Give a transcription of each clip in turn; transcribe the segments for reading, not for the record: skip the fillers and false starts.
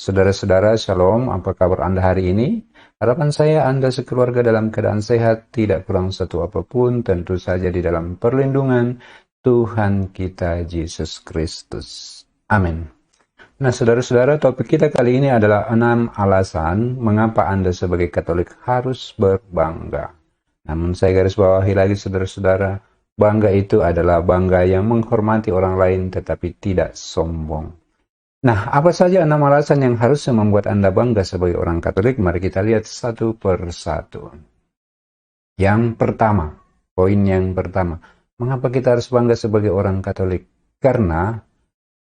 Saudara-saudara, Shalom, apa kabar Anda hari ini? Harapan saya Anda sekeluarga dalam keadaan sehat, tidak kurang satu apapun, tentu saja di dalam perlindungan Tuhan kita Yesus Kristus. Amin. Nah, saudara-saudara, topik kita kali ini adalah 6 alasan mengapa Anda sebagai Katolik harus berbangga. Namun saya garis bawahi lagi, saudara-saudara, bangga itu adalah bangga yang menghormati orang lain tetapi tidak sombong. Nah, apa saja 6 alasan yang harusnya membuat Anda bangga sebagai orang Katolik? Mari kita lihat satu per satu. Yang pertama, poin yang pertama. Mengapa kita harus bangga sebagai orang Katolik? Karena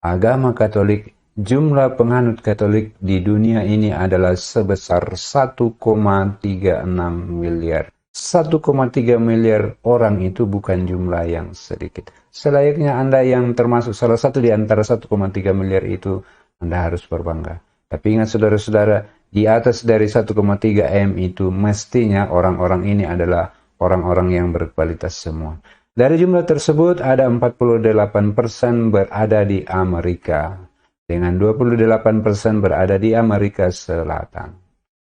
agama Katolik, jumlah penganut Katolik di dunia ini adalah sebesar 1,36 miliar. 1,3 miliar orang itu bukan jumlah yang sedikit. Selayaknya Anda yang termasuk salah satu di antara 1,3 miliar itu, Anda harus berbangga. Tapi ingat saudara-saudara, di atas dari 1,3 M itu mestinya orang-orang ini adalah orang-orang yang berkualitas semua. Dari jumlah tersebut ada 48% berada di Amerika, dengan 28% berada di Amerika Selatan.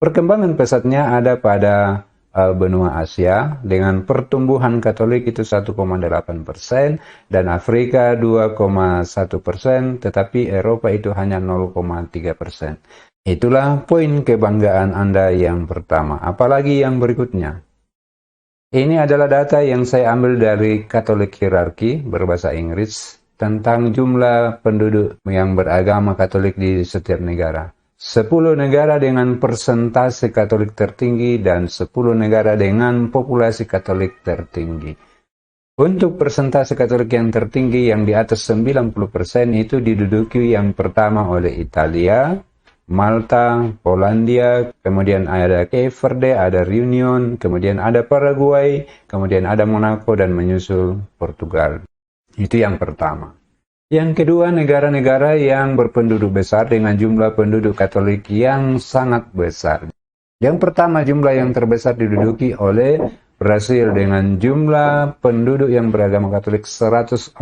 Perkembangan pesatnya ada pada benua Asia dengan pertumbuhan Katolik itu 1,8% dan Afrika 2,1%, tetapi Eropa itu hanya 0,3%. Itulah poin kebanggaan Anda yang pertama. Apalagi yang berikutnya. Ini adalah data yang saya ambil dari Catholic Hierarchy berbahasa Inggris tentang jumlah penduduk yang beragama Katolik di setiap negara. 10 negara dengan persentase Katolik tertinggi dan 10 negara dengan populasi Katolik tertinggi. Untuk persentase Katolik yang tertinggi yang di atas 90% itu diduduki yang pertama oleh Italia, Malta, Polandia, kemudian ada Cape Verde, ada Reunion, kemudian ada Paraguay, kemudian ada Monaco dan menyusul Portugal. Itu yang pertama. Yang kedua, negara-negara yang berpenduduk besar dengan jumlah penduduk Katolik yang sangat besar. Yang pertama, jumlah yang terbesar diduduki oleh Brasil dengan jumlah penduduk yang beragama Katolik 145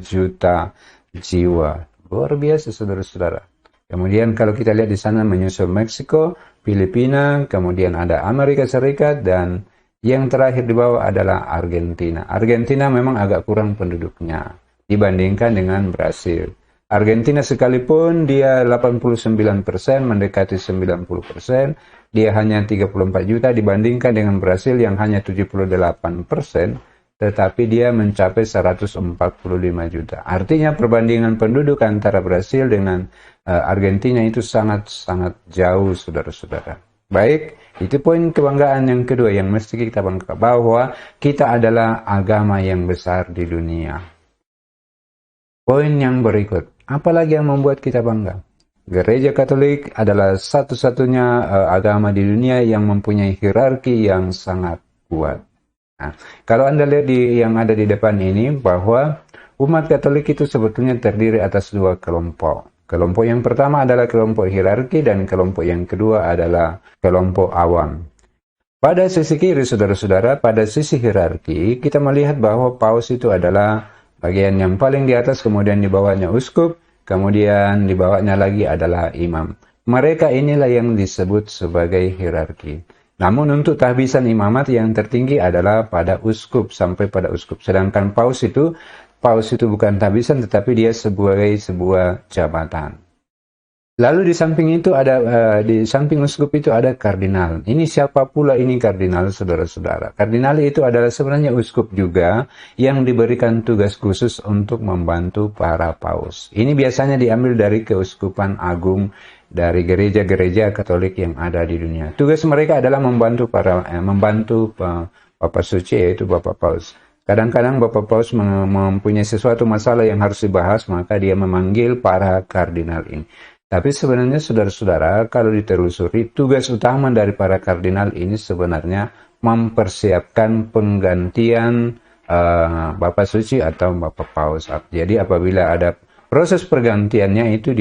juta jiwa. Luar biasa, saudara-saudara. Kemudian kalau kita lihat di sana menyusul Meksiko, Filipina, kemudian ada Amerika Serikat, dan yang terakhir di bawah adalah Argentina. Argentina memang agak kurang penduduknya dibandingkan dengan Brasil. Argentina sekalipun dia 89%, mendekati 90%, dia hanya 34 juta dibandingkan dengan Brasil yang hanya 78%, tetapi dia mencapai 145 juta. Artinya perbandingan penduduk antara Brasil dengan Argentina itu sangat-sangat jauh, saudara-saudara. Baik, itu poin kebanggaan yang kedua yang mesti kita bangga, bahwa kita adalah agama yang besar di dunia. Poin yang berikut, apalagi yang membuat kita bangga? Gereja Katolik adalah satu-satunya agama di dunia yang mempunyai hierarki yang sangat kuat. Nah, kalau Anda lihat yang ada di depan ini, bahwa umat Katolik itu sebetulnya terdiri atas 2 kelompok. Kelompok yang pertama adalah kelompok hierarki dan kelompok yang kedua adalah kelompok awam. Pada sisi kiri, saudara-saudara, pada sisi hierarki, kita melihat bahwa paus itu adalah bagian yang paling di atas, kemudian di bawahnya uskup, kemudian di bawahnya lagi adalah imam. Mereka inilah yang disebut sebagai hierarki. Namun untuk tahbisan imamat yang tertinggi adalah pada uskup, sampai pada uskup. Sedangkan paus itu bukan tahbisan, tetapi dia sebagai sebuah jabatan. Lalu di samping itu di samping uskup itu ada kardinal. Ini siapa pula ini kardinal, saudara-saudara? Kardinal itu adalah sebenarnya uskup juga yang diberikan tugas khusus untuk membantu para paus. Ini biasanya diambil dari keuskupan agung dari gereja-gereja Katolik yang ada di dunia. Tugas mereka adalah membantu Bapak Suci, yaitu Bapak Paus. Kadang-kadang Bapak Paus mempunyai sesuatu masalah yang harus dibahas, maka dia memanggil para kardinal ini. Tapi sebenarnya saudara-saudara, kalau ditelusuri, tugas utama dari para kardinal ini sebenarnya mempersiapkan penggantian Bapak Suci atau Bapak Paus. Jadi apabila ada proses pergantiannya itu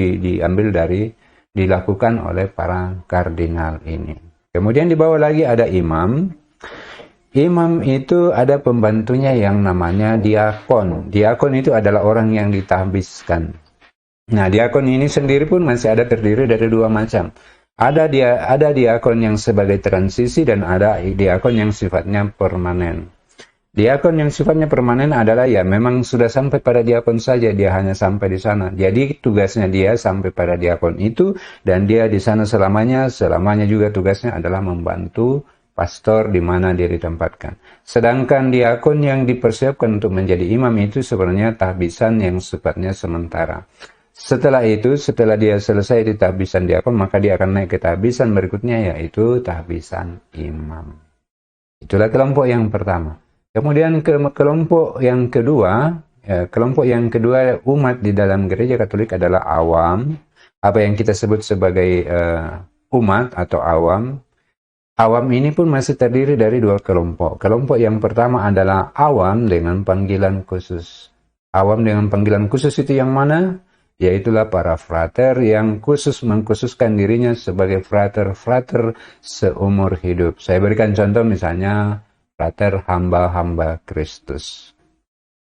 dilakukan oleh para kardinal ini. Kemudian di bawah lagi ada imam. Imam itu ada pembantunya yang namanya diakon. Diakon itu adalah orang yang ditahbiskan. Nah, diakon ini sendiri pun masih ada terdiri dari dua macam. Ada diakon yang sebagai transisi dan ada diakon yang sifatnya permanen. Diakon yang sifatnya permanen adalah ya memang sudah sampai pada diakon saja, dia hanya sampai di sana. Jadi tugasnya dia sampai pada diakon itu dan dia di sana selamanya juga tugasnya adalah membantu pastor di mana dia ditempatkan. Sedangkan diakon yang dipersiapkan untuk menjadi imam itu sebenarnya tahbisan yang sifatnya sementara. Setelah itu, setelah dia selesai di tahbisan diakon, maka dia akan naik ke tahbisan berikutnya yaitu tahbisan imam. Itulah kelompok yang pertama. Kemudian kelompok yang kedua, umat di dalam gereja Katolik adalah awam. Apa yang kita sebut sebagai umat atau awam. Awam ini pun masih terdiri dari dua kelompok. Kelompok yang pertama adalah awam dengan panggilan khusus. Awam dengan panggilan khusus itu yang mana? Yaitulah para frater yang mengkhususkan dirinya sebagai frater seumur hidup. Saya berikan contoh misalnya frater hamba-hamba Kristus.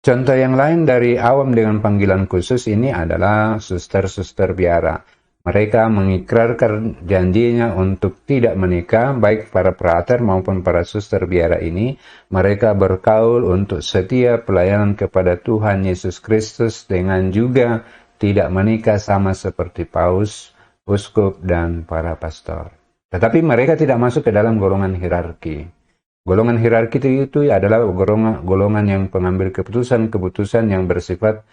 Contoh yang lain dari awam dengan panggilan khusus ini adalah suster-suster biara. Mereka mengikrarkan janjinya untuk tidak menikah, baik para frater maupun para suster biara ini. Mereka berkaul untuk setia pelayanan kepada Tuhan Yesus Kristus dengan juga tidak menikah sama seperti paus, uskup, dan para pastor. Tetapi mereka tidak masuk ke dalam golongan hierarki. Golongan hierarki itu adalah golongan yang pengambil keputusan yang bersifat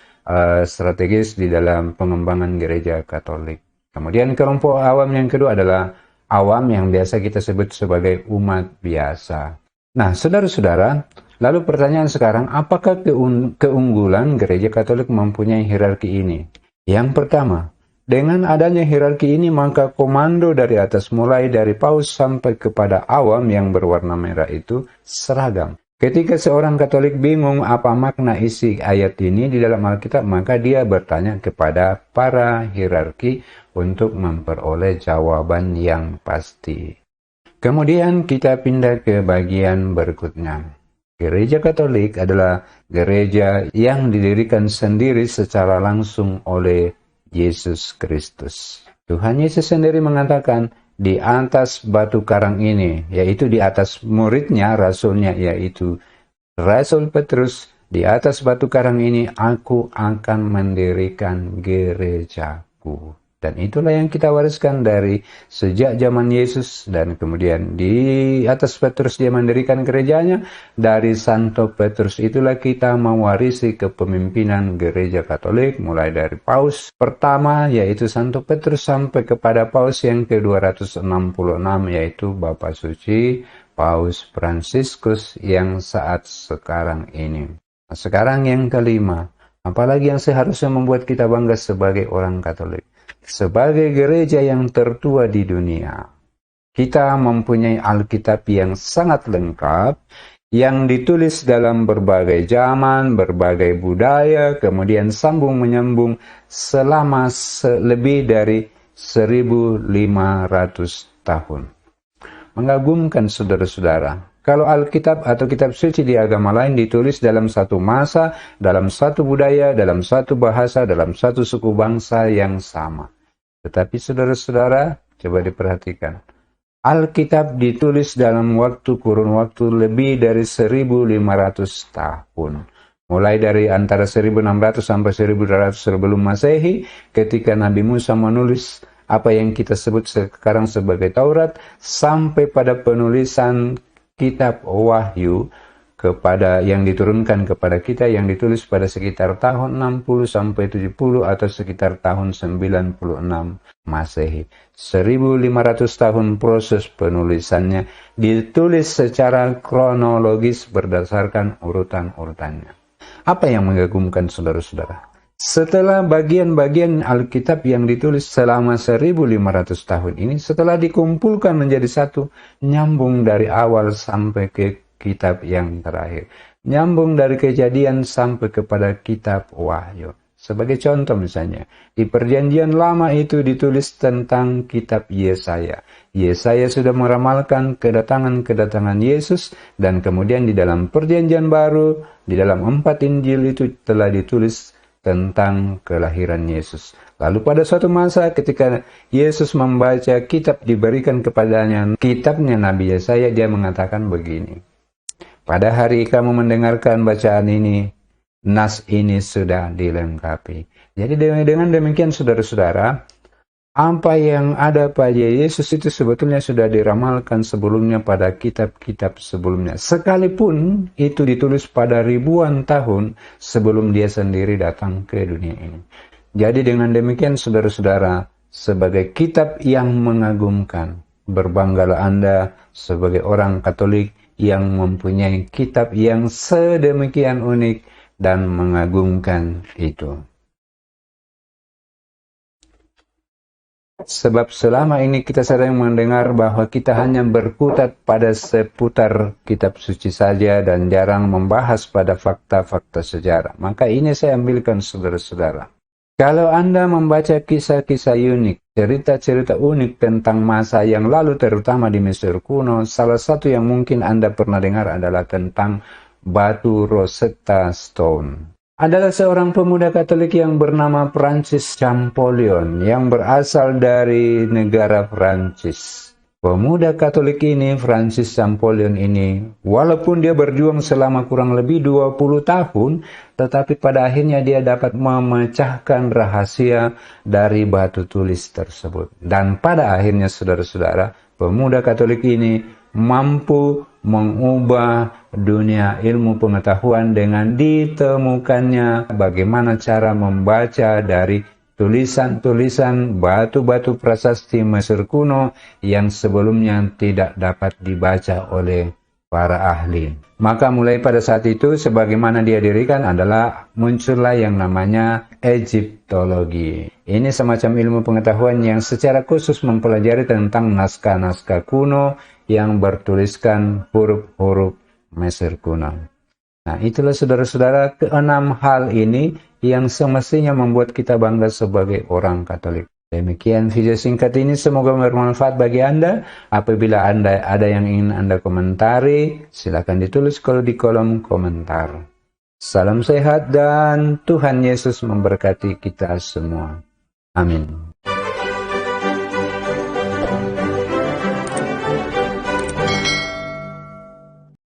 strategis di dalam pengembangan gereja Katolik. Kemudian kelompok awam yang kedua adalah awam yang biasa kita sebut sebagai umat biasa. Nah, saudara-saudara, lalu pertanyaan sekarang, apakah keunggulan gereja Katolik mempunyai hierarki ini? Yang pertama, dengan adanya hierarki ini maka komando dari atas mulai dari paus sampai kepada awam yang berwarna merah itu seragam. Ketika seorang Katolik bingung apa makna isi ayat ini di dalam Alkitab, maka dia bertanya kepada para hierarki untuk memperoleh jawaban yang pasti. Kemudian kita pindah ke bagian berikutnya. Gereja Katolik adalah gereja yang didirikan sendiri secara langsung oleh Yesus Kristus. Tuhan Yesus sendiri mengatakan, di atas batu karang ini, yaitu di atas muridnya, rasulnya, yaitu Rasul Petrus, di atas batu karang ini aku akan mendirikan gerejaku. Dan itulah yang kita wariskan dari sejak zaman Yesus, dan kemudian di atas Petrus dia mendirikan gerejanya. Dari Santo Petrus itulah kita mewarisi kepemimpinan gereja Katolik, mulai dari Paus pertama yaitu Santo Petrus sampai kepada Paus yang ke-266 yaitu Bapa Suci Paus Fransiskus yang saat sekarang ini. Nah, sekarang yang kelima, apalagi yang seharusnya membuat kita bangga sebagai orang Katolik. Sebagai gereja yang tertua di dunia, kita mempunyai Alkitab yang sangat lengkap, yang ditulis dalam berbagai zaman, berbagai budaya, kemudian sambung menyambung selama lebih dari 1500 tahun. Mengagumkan saudara-saudara. Kalau Alkitab atau kitab suci di agama lain ditulis dalam satu masa, dalam satu budaya, dalam satu bahasa, dalam satu suku bangsa yang sama. Tetapi saudara-saudara, coba diperhatikan. Alkitab ditulis dalam kurun waktu lebih dari 1500 tahun. Mulai dari antara 1600 sampai 1200 sebelum Masehi, ketika Nabi Musa menulis apa yang kita sebut sekarang sebagai Taurat, sampai pada penulisan kitab Wahyu kepada yang diturunkan kepada kita yang ditulis pada sekitar tahun 60 sampai 70 atau sekitar tahun 96 Masehi. 1500 tahun proses penulisannya ditulis secara kronologis berdasarkan urutan-urutannya. Apa yang mengagumkan saudara-saudara? Setelah bagian-bagian Alkitab yang ditulis selama 1500 tahun ini, setelah dikumpulkan menjadi satu, nyambung dari awal sampai ke kitab yang terakhir. Nyambung dari Kejadian sampai kepada kitab Wahyu. Sebagai contoh misalnya, di perjanjian lama itu ditulis tentang kitab Yesaya. Yesaya sudah meramalkan kedatangan Yesus, dan kemudian di dalam perjanjian baru, di dalam 4 Injil itu telah ditulis tentang kelahiran Yesus. Lalu pada suatu masa ketika Yesus membaca kitab diberikan kepadanya, kitabnya Nabi Yesaya, dia mengatakan begini, pada hari kamu mendengarkan bacaan ini, nas ini sudah dilengkapi. Jadi dengan demikian saudara-saudara, apa yang ada pada Yesus itu sebetulnya sudah diramalkan sebelumnya pada kitab-kitab sebelumnya. Sekalipun itu ditulis pada ribuan tahun sebelum dia sendiri datang ke dunia ini. Jadi dengan demikian saudara-saudara, sebagai kitab yang mengagumkan, berbanggalah Anda sebagai orang Katolik yang mempunyai kitab yang sedemikian unik dan mengagumkan itu. Sebab selama ini kita sering mendengar bahwa kita hanya berkutat pada seputar kitab suci saja dan jarang membahas pada fakta-fakta sejarah. Maka ini saya ambilkan saudara-saudara. Kalau Anda membaca kisah-kisah unik, cerita-cerita unik tentang masa yang lalu terutama di Mesir kuno, salah satu yang mungkin Anda pernah dengar adalah tentang batu Rosetta Stone. Adalah seorang pemuda Katolik yang bernama Francis Champollion yang berasal dari negara Prancis. Pemuda Katolik ini, Francis Champollion ini, walaupun dia berjuang selama kurang lebih 20 tahun, tetapi pada akhirnya dia dapat memecahkan rahasia dari batu tulis tersebut. Dan pada akhirnya saudara-saudara, pemuda Katolik ini mampu mengubah dunia ilmu pengetahuan dengan ditemukannya bagaimana cara membaca dari tulisan-tulisan batu-batu prasasti Mesir kuno yang sebelumnya tidak dapat dibaca oleh para ahli. Maka mulai pada saat itu sebagaimana dia dirikan adalah muncullah yang namanya Egyptologi. Ini semacam ilmu pengetahuan yang secara khusus mempelajari tentang naskah-naskah kuno yang bertuliskan huruf-huruf Mesir kuno. Nah, itulah saudara-saudara keenam hal ini yang semestinya membuat kita bangga sebagai orang Katolik. Demikian video singkat ini, semoga bermanfaat bagi Anda. Apabila Anda ada yang ingin Anda komentari, silakan ditulis kalau di kolom komentar. Salam sehat dan Tuhan Yesus memberkati kita semua. Amin.